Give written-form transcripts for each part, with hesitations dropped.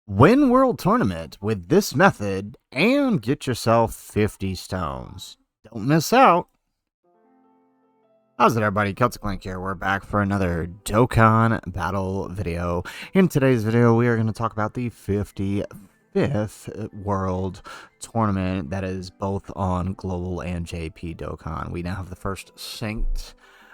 Win World Tournament with this method and get yourself 50 stones. Don't miss out. How's it, everybody? Celtic Link here. We're back for another Dokkan battle video. In today's video, we are going to talk about the 55th World Tournament that is both on Global and JP Dokkan. We now have the first synced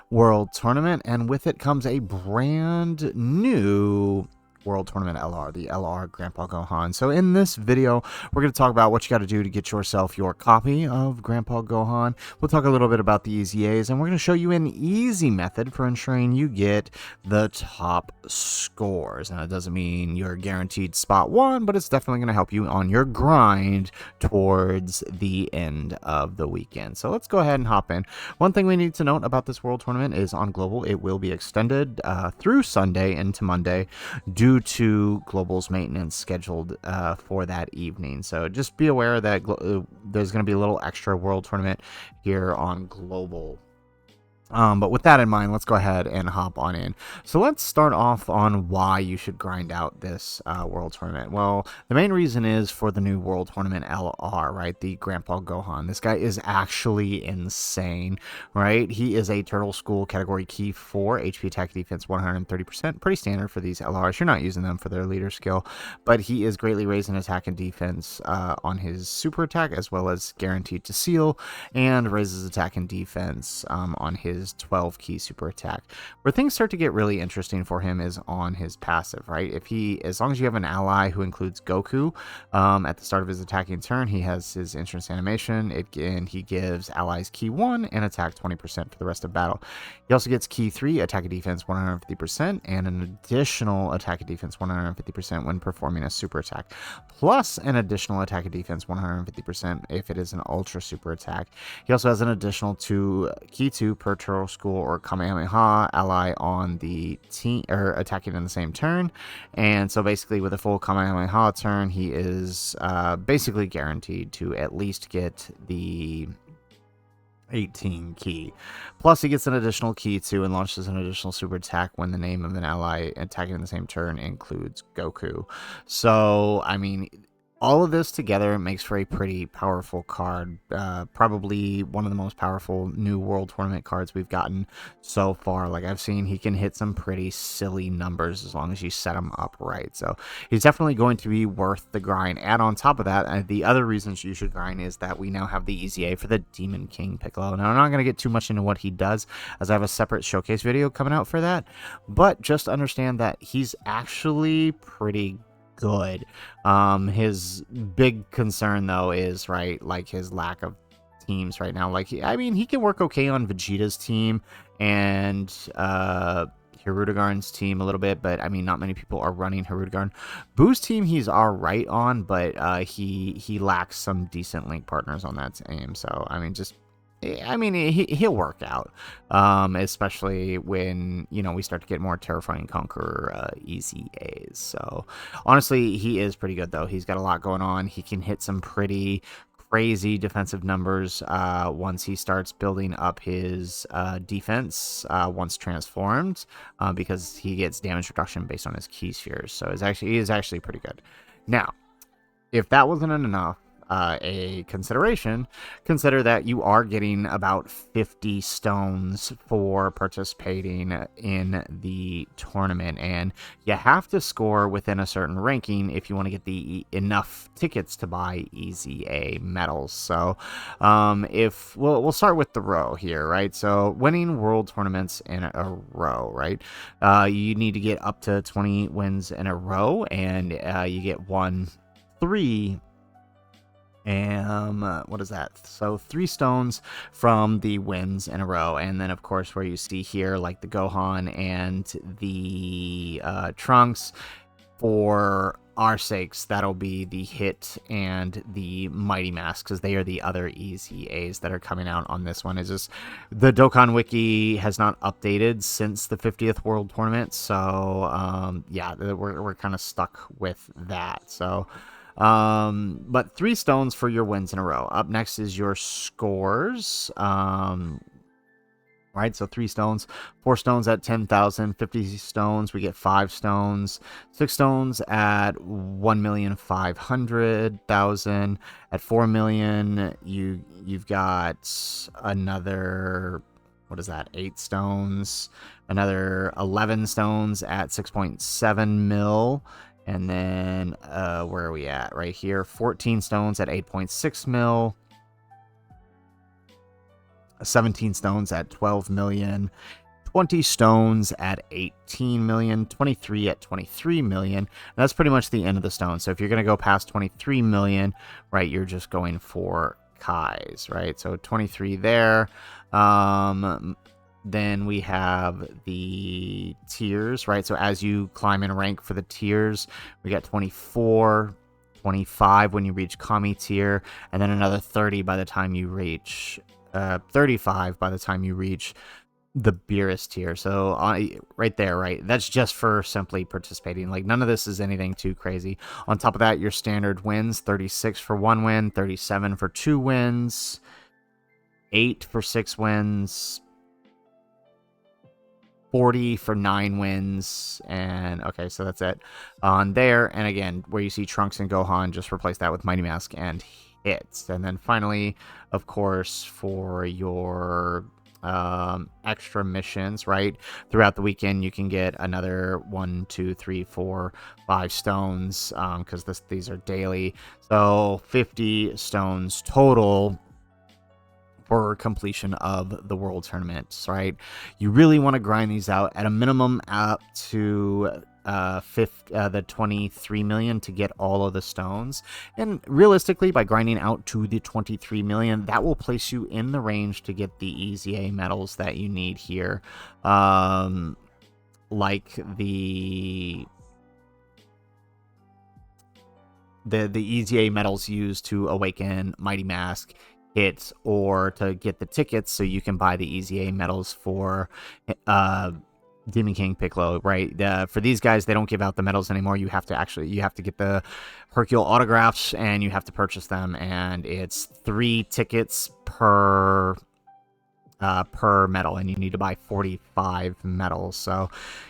World Tournament, and with it comes a brand new World Tournament LR, the LR Grandpa Gohan. So in this video, we're going to talk about what you got to do to get yourself your copy of Grandpa Gohan. We'll talk a little bit about the EZAs, and we're going to show you an easy method for ensuring you get the top scores. Now, it doesn't mean you're guaranteed spot one, but it's definitely going to help you on your grind towards the end of the weekend. So let's go ahead and hop in. One thing we need to note about this World Tournament is on Global, it will be extended through Sunday into Monday due to Global's maintenance scheduled for that evening. So just be aware that there's going to be a little extra World Tournament here on Global. But with that in mind, let's go ahead and hop on in. So let's start off on why you should grind out this World Tournament. Well, the main reason is for the new World Tournament LR, right? The Grandpa Gohan. This guy is actually insane, right? He is a Turtle School Category Key 4, HP Attack Defense 130%. Pretty standard for these LRs. You're not using them for their leader skill, but he is greatly raising attack and defense on his super attack, as well as guaranteed to seal, and raises attack and defense on his 12 key super attack. Where things start to get really interesting for him is on his passive, right? As long as you have an ally who includes Goku at the start of his attacking turn, he has his entrance animation, and he gives allies key 1 and attack 20% for the rest of battle. He also gets key 3, attack and defense 150%, and an additional attack and defense 150% when performing a super attack, plus an additional attack and defense 150% if it is an ultra super attack. He also has an additional key 2 per Turtle School or Kamehameha ally on the team, or attacking in the same turn. And so basically with a full Kamehameha turn, he is basically guaranteed to at least get the 18 key. Plus he gets an additional key 2 and launches an additional super attack when the name of an ally attacking in the same turn includes Goku. So I mean, all of this together makes for a pretty powerful card. Probably one of the most powerful new World Tournament cards we've gotten so far. Like I've seen, he can hit some pretty silly numbers as long as you set him up right. So he's definitely going to be worth the grind. And on top of that, the other reasons you should grind is that we now have the EZA for the Demon King Piccolo. Now I'm not going to get too much into what he does, as I have a separate showcase video coming out for that. But just understand that he's actually pretty good. His big concern though is, right, like his lack of teams right now. Like I mean, he can work okay on Vegeta's team and Hirudegarn's team a little bit, but I mean, not many people are running Hirudegarn. Boo's team he's all right on, but he lacks some decent link partners on that team. So I mean, he'll work out, especially when, you know, we start to get more Terrifying Conqueror EZAs. So honestly, he is pretty good though. He's got a lot going on. He can hit some pretty crazy defensive numbers once he starts building up his defense once transformed, because he gets damage reduction based on his key spheres. So he is actually pretty good. Now, if that wasn't enough, a consideration, consider that you are getting about 50 stones for participating in the tournament, and you have to score within a certain ranking if you want to get the enough tickets to buy EZA medals. So if we'll start with the row here, right? So winning world tournaments in a row, right? You need to get up to 20 wins in a row, and you get 3 and what is that? So 3 stones from the wins in a row. And then of course, where you see here, like the Gohan and the Trunks, for our sakes, that'll be the Hit and the Mighty Mask, because they are the other EZAs that are coming out on this one. Is just the Dokkan Wiki has not updated since the 50th World Tournament, so yeah, we're kind of stuck with that. So but 3 stones for your wins in a row. Up next is your scores. right? So 3 stones, 4 stones at 10,000, 50 stones, we get 5 stones, 6 stones at 1,500,000, at 4 million, you've got another, what is that, 8 stones, another 11 stones at 6.7 mil, and then, where are we at? Right here, 14 stones at 8.6 mil, 17 stones at 12 million, 20 stones at 18 million, 23 at 23 million. And that's pretty much the end of the stone. So if you're going to go past 23 million, right, you're just going for Kais, right? So 23 there. Then we have the tiers, right? So as you climb in rank for the tiers, we got 24, 25 when you reach Kami tier, and then another 30 by the time you reach 35 by the time you reach the Beerus tier. So right there, right, that's just for simply participating. Like, none of this is anything too crazy. On top of that, your standard wins: 36 for 1 win, 37 for 2 wins, 8 for 6 wins, 40 for 9 wins, and okay, so that's it on there. And again, where you see Trunks and Gohan, just replace that with Mighty Mask and hits. And then finally, of course, for your extra missions, right, throughout the weekend, you can get another 1, 2, 3, 4, 5 stones, because these are daily. So 50 stones total for completion of the world tournaments, right? You really want to grind these out at a minimum up to the 23 million to get all of the stones. And realistically, by grinding out to the 23 million, that will place you in the range to get the EZA medals that you need here. Like the EZA medals used to awaken Mighty Mask, hits, or to get the tickets so you can buy the EZA medals for Demon King Piccolo, right? For these guys, they don't give out the medals anymore. You have to get the Hercule autographs, and you have to purchase them, and it's 3 tickets per medal, and you need to buy 45 medals. So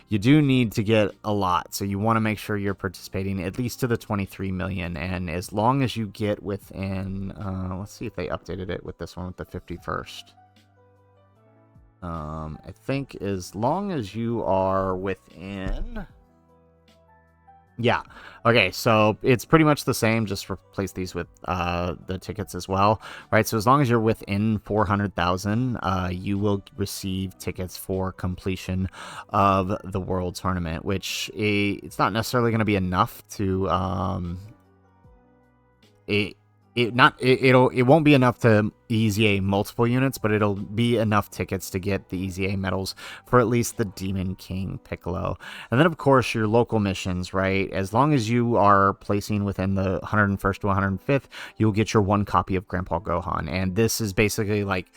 you do need to get a lot. So you want to make sure you're participating at least to the 23 million. And as long as you get within, let's see if they updated it with this one with the 51st. I think as long as you are within... Yeah. Okay, so it's pretty much the same. Just replace these with the tickets as well, right? So as long as you're within 400,000, you will receive tickets for completion of the World Tournament, which it's not necessarily going to be enough to it won't be enough to EZA multiple units, but it'll be enough tickets to get the EZA medals for at least the Demon King Piccolo. And then, of course, your local missions, right? As long as you are placing within the 101st to 105th, you'll get your 1 copy of Grandpa Gohan. And this is basically like,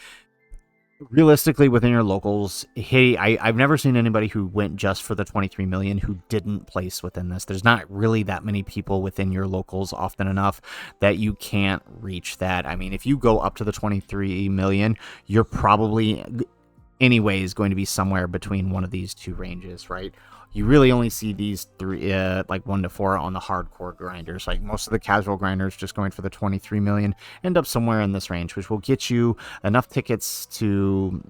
realistically, within your locals, hey, I've never seen anybody who went just for the 23 million who didn't place within this. There's not really that many people within your locals often enough that you can't reach that. I mean, if you go up to the 23 million, you're probably anyways going to be somewhere between one of these 2 ranges, right? You really only see these 3, like 1 to 4 on the hardcore grinders. Like, most of the casual grinders just going for the 23 million end up somewhere in this range, which will get you enough tickets to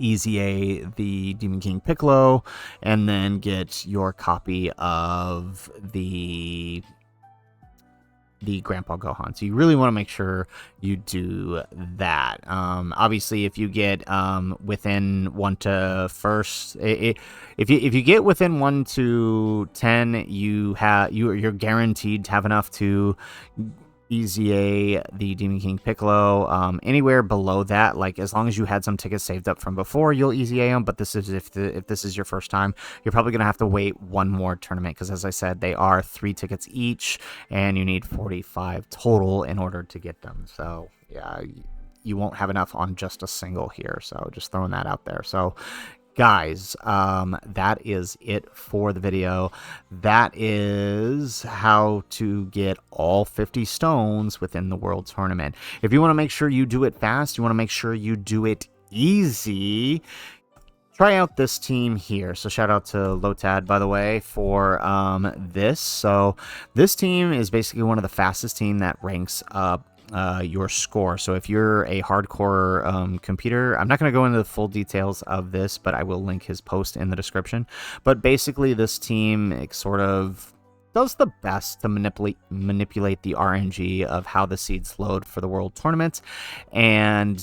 EZA the Demon King Piccolo, and then get your copy of the Grandpa Gohan. So you really want to make sure you do that. Obviously, if you get within 1 to 1st, if you get within 1 to 10, you're guaranteed to have enough to EZA the Demon King Piccolo. Anywhere below that, like, as long as you had some tickets saved up from before, you'll EZA them. But this is if this is your first time, you're probably gonna have to wait 1 more tournament, because, as I said, they are 3 tickets each, and you need 45 total in order to get them. So yeah, you won't have enough on just a single here. So just throwing that out there. So, guys, that is it for the video. That is how to get all 50 stones within the World Tournament. If you want to make sure you do it fast, you want to make sure you do it easy. Try out this team here. So shout out to Lotad, by the way, for this. So this team is basically one of the fastest team that ranks up your score. So if you're a hardcore computer, I'm not going to go into the full details of this, but I will link his post in the description. But basically this team sort of does the best to manipulate the RNG of how the seeds load for the World Tournament, and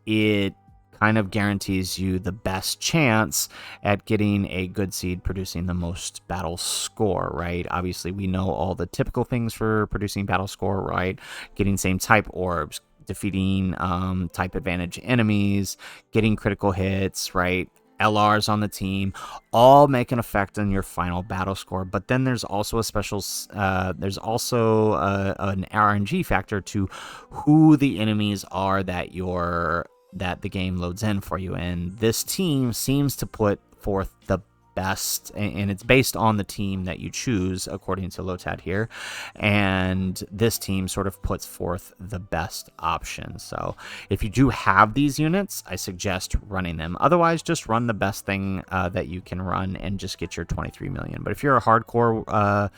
it kind of guarantees you the best chance at getting a good seed producing the most battle score, right? Obviously, we know all the typical things for producing battle score, right? Getting same type orbs, defeating type advantage enemies, getting critical hits, right? LRs on the team, all make an effect on your final battle score. But then there's also a special, there's also an RNG factor to who the enemies are that the game loads in for you. And this team seems to put forth the best, and it's based on the team that you choose according to Lotad here, and this team sort of puts forth the best option. So if you do have these units, I suggest running them. Otherwise, just run the best thing that you can run and just get your 23 million. But if you're a hardcore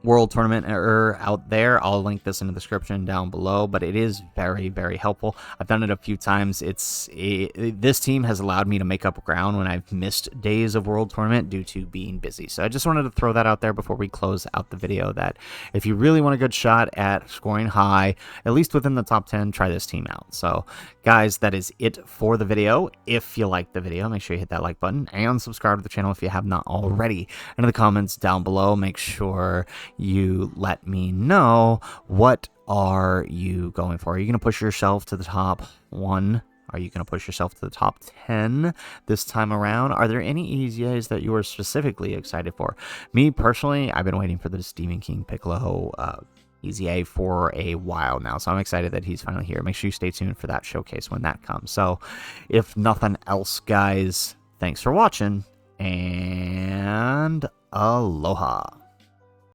World Tournament out there, I'll link this in the description down below, but it is very, very helpful. I've done it a few times. This team has allowed me to make up ground when I've missed days of World Tournament due to being busy. So I just wanted to throw that out there before we close out the video, that if you really want a good shot at scoring high, at least within the top 10, try this team out. So guys, that is it for the video. If you liked the video, make sure you hit that like button and subscribe to the channel if you have not already. And in the comments down below, make sure you let me know, what are you going for? Are you going to push yourself to the top 1? Are you going to push yourself to the top 10 this time around? Are there any EZAs that you are specifically excited for? Me personally, I've been waiting for this Demon King Piccolo EZA for a while now, so I'm excited that he's finally here. Make sure you stay tuned for that showcase when that comes. So if nothing else, guys, thanks for watching, and aloha.